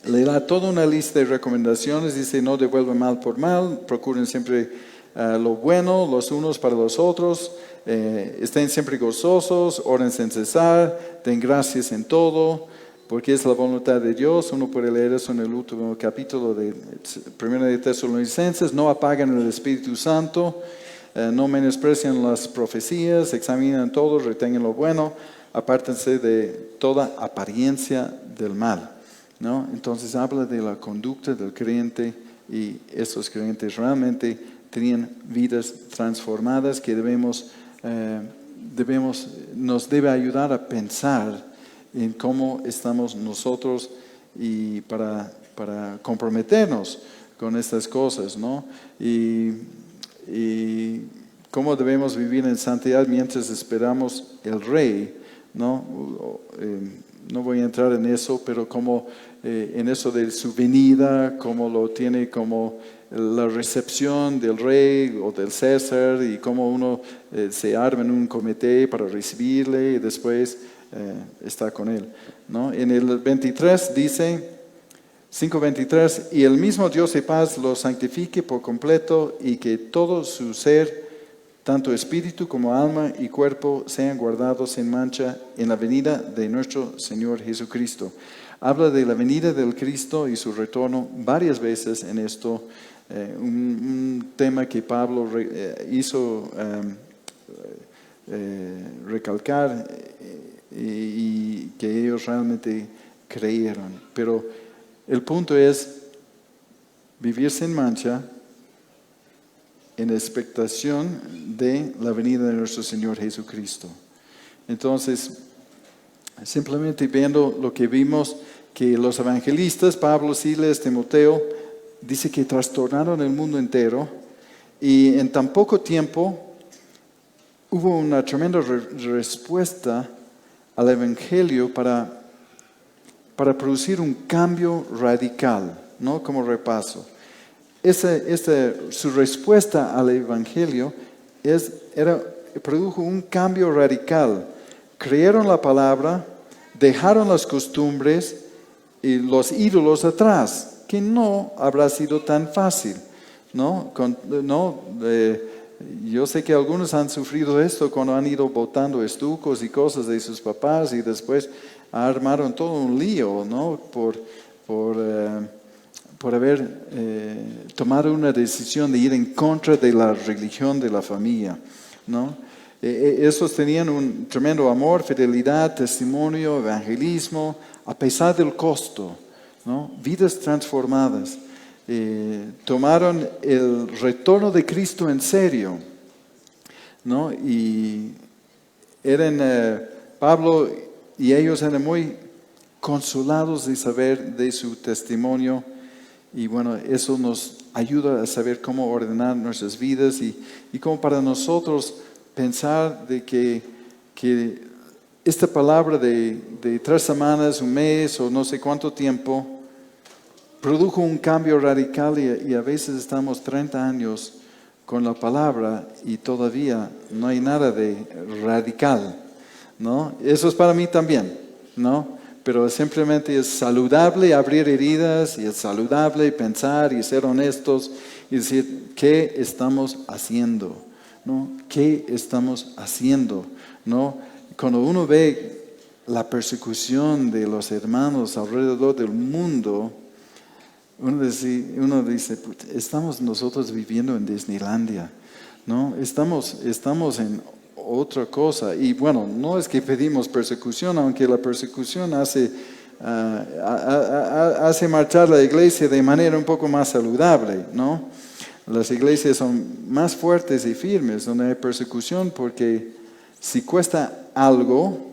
le da toda una lista de recomendaciones. Dice: no devuelvan mal por mal, procuren siempre lo bueno los unos para los otros, estén siempre gozosos, oren sin cesar, den gracias en todo, porque es la voluntad de Dios. Uno puede leer eso en el último capítulo de 1 de Tesalonicenses. No apaguen el Espíritu Santo, no menosprecien las profecías, examinen todo, retengan lo bueno, apártense de toda apariencia del mal, ¿no? Entonces habla de la conducta del creyente, y esos creyentes realmente tenían vidas transformadas que nos debe ayudar a pensar en cómo estamos nosotros, y para comprometernos con estas cosas, ¿no? Y cómo debemos vivir en santidad mientras esperamos el Rey, ¿no? No voy a entrar en eso, pero como en eso de su venida, como lo tiene como la recepción del rey o del César, y cómo uno se arma en un comité para recibirle y después está con él, ¿no? En el 23 dice, 5:23, y el mismo Dios de paz los santifique por completo, y que todo su ser, tanto espíritu como alma y cuerpo, sean guardados sin mancha en la venida de nuestro Señor Jesucristo. Habla de la venida del Cristo y su retorno varias veces en esto, un tema que Pablo hizo recalcar, y que ellos realmente creyeron. Pero el punto es vivir sin mancha en expectación de la venida de nuestro Señor Jesucristo. Entonces, simplemente viendo lo que vimos, que los evangelistas, Pablo, Silas, Timoteo, dice que trastornaron el mundo entero, y en tan poco tiempo hubo una tremenda respuesta al evangelio para producir un cambio radical, ¿no? Como repaso. Su respuesta al evangelio produjo un cambio radical. Creyeron la palabra, dejaron las costumbres y los ídolos atrás, que no habrá sido tan fácil, ¿no? Yo sé que algunos han sufrido esto cuando han ido botando estucos y cosas de sus papás, y después armaron todo un lío, ¿no? Por haber tomado una decisión de ir en contra de la religión de la familia, ¿no? Esos tenían un tremendo amor, fidelidad, testimonio, evangelismo, a pesar del costo, ¿no? Vidas transformadas. Tomaron el retorno de Cristo en serio, ¿no? Y Pablo y ellos eran muy consolados de saber de su testimonio, y bueno, eso nos ayuda a saber cómo ordenar nuestras vidas, y cómo para nosotros pensar de que esta palabra de 3 semanas, un mes o no sé cuánto tiempo, produjo un cambio radical y a veces estamos 30 años con la palabra y todavía no hay nada de radical, ¿no? Eso es para mí también, ¿no? Pero simplemente es saludable abrir heridas y es saludable pensar y ser honestos y decir, ¿qué estamos haciendo? ¿No? ¿Qué estamos haciendo? ¿No? Cuando uno ve la persecución de los hermanos alrededor del mundo, uno dice, estamos nosotros viviendo en Disneylandia, ¿no? Estamos en otra cosa. Y bueno, no es que pedimos persecución, aunque la persecución hace marchar la iglesia de manera un poco más saludable, ¿no? Las iglesias son más fuertes y firmes donde hay persecución, porque si cuesta algo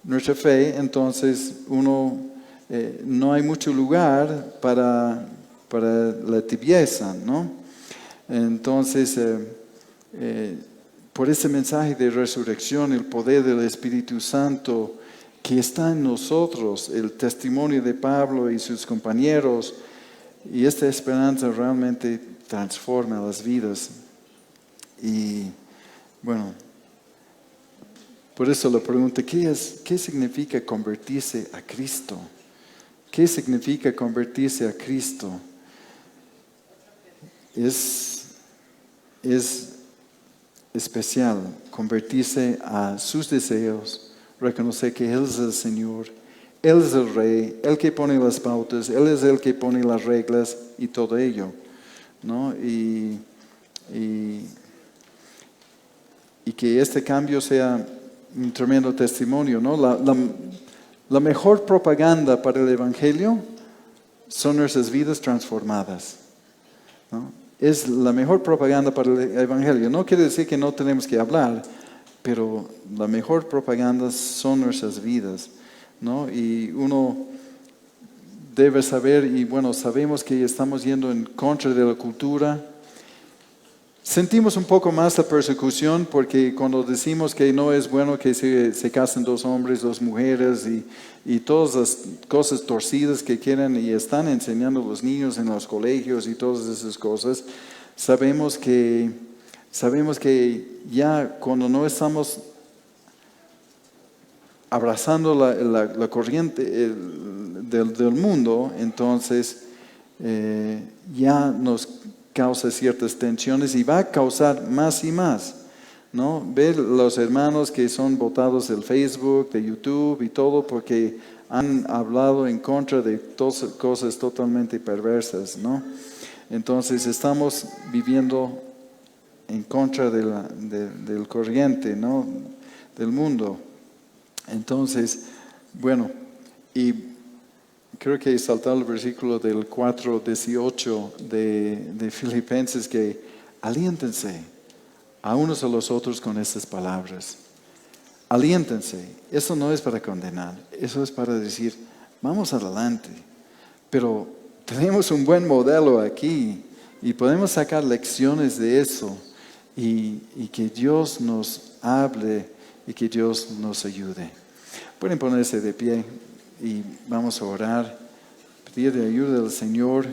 nuestra fe, entonces no hay mucho lugar para la tibieza, ¿no? Entonces, por ese mensaje de resurrección, el poder del Espíritu Santo que está en nosotros, el testimonio de Pablo y sus compañeros, y esta esperanza realmente transforma las vidas. Y bueno, por eso la pregunta, ¿qué significa convertirse a Cristo? ¿Qué significa convertirse a Cristo? Es especial convertirse a sus deseos, reconocer que Él es el Señor, Él es el Rey, Él que pone las pautas, Él es el que pone las reglas y todo ello, ¿no? Y que este cambio sea un tremendo testimonio, ¿no? La mejor propaganda para el Evangelio son nuestras vidas transformadas, ¿no? Es la mejor propaganda para el Evangelio. No quiere decir que no tenemos que hablar, pero la mejor propaganda son nuestras vidas, ¿no? Y uno debe saber, y bueno, sabemos que estamos yendo en contra de la cultura. Sentimos un poco más la persecución porque cuando decimos que no es bueno que se casen 2 hombres, 2 mujeres y todas las cosas torcidas que quieren y están enseñando a los niños en los colegios y todas esas cosas, sabemos que ya cuando no estamos abrazando la corriente del mundo, entonces ya nos causa ciertas tensiones y va a causar más y más, ¿no? Ver los hermanos que son botados del Facebook, de YouTube y todo porque han hablado en contra de cosas totalmente perversas, ¿no? Entonces estamos viviendo en contra del corriente, ¿no? Del mundo. Entonces, bueno, y creo que he saltado el versículo del 4:18 de Filipenses, que aliéntense a unos a los otros con estas palabras. Aliéntense. Eso no es para condenar, eso es para decir, vamos adelante. Pero tenemos un buen modelo aquí y podemos sacar lecciones de eso y que Dios nos hable y que Dios nos ayude. Pueden ponerse de pie y vamos a orar, pedir de ayuda al Señor.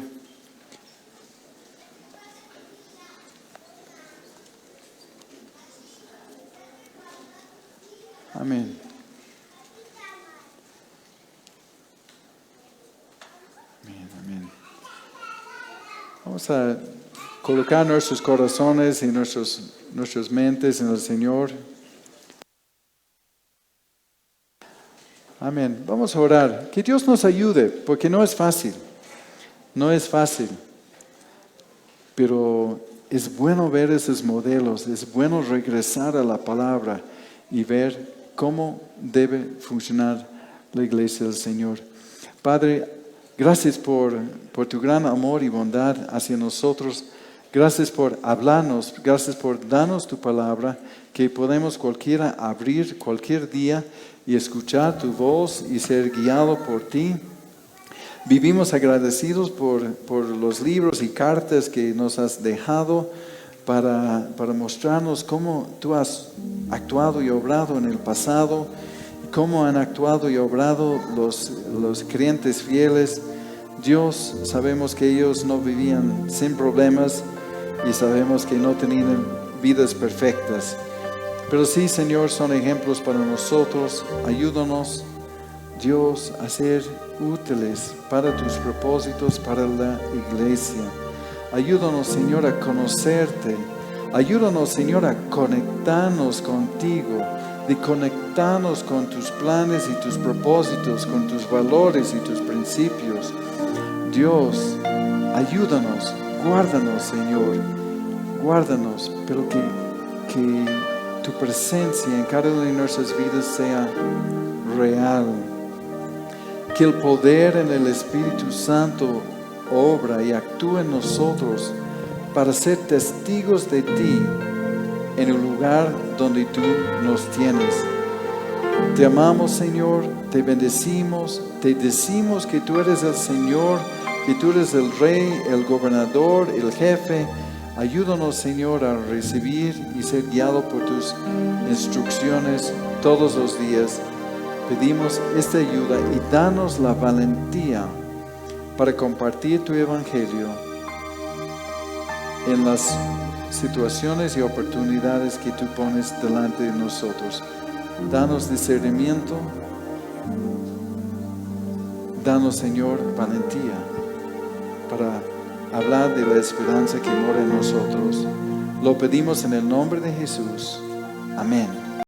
Amén. Amén, amén. Vamos a colocar nuestros corazones y nuestras mentes en el Señor. Amén. Vamos a orar. Que Dios nos ayude, porque no es fácil. No es fácil. Pero es bueno ver esos modelos. Es bueno regresar a la palabra y ver cómo debe funcionar la iglesia del Señor. Padre, gracias por tu gran amor y bondad hacia nosotros. Gracias por hablarnos. Gracias por darnos tu palabra, que podemos cualquiera abrir cualquier día y escuchar tu voz y ser guiado por ti. Vivimos agradecidos por los libros y cartas que nos has dejado para mostrarnos cómo tú has actuado y obrado en el pasado cómo han actuado y obrado los creyentes fieles. Dios, sabemos que ellos no vivían sin problemas y sabemos que no tenían vidas perfectas. Pero sí, Señor, son ejemplos para nosotros. Ayúdanos, Dios, a ser útiles para tus propósitos, para la iglesia. Ayúdanos, Señor, a conocerte. Ayúdanos, Señor, a conectarnos contigo, de conectarnos con tus planes y tus propósitos, con tus valores y tus principios. Dios, ayúdanos, guárdanos, Señor, guárdanos, pero que tu presencia en cada una de nuestras vidas sea real. Que el poder en el Espíritu Santo obra y actúa en nosotros para ser testigos de ti en el lugar donde tú nos tienes. Te amamos, Señor, te bendecimos, te decimos que tú eres el Señor, que tú eres el Rey, el Gobernador, el Jefe. Ayúdanos, Señor, a recibir y ser guiado por tus instrucciones todos los días. Pedimos esta ayuda y danos la valentía para compartir tu evangelio en las situaciones y oportunidades que tú pones delante de nosotros. Danos discernimiento. Danos, Señor, valentía para hablar de la esperanza que mora en nosotros. Lo pedimos en el nombre de Jesús. Amén.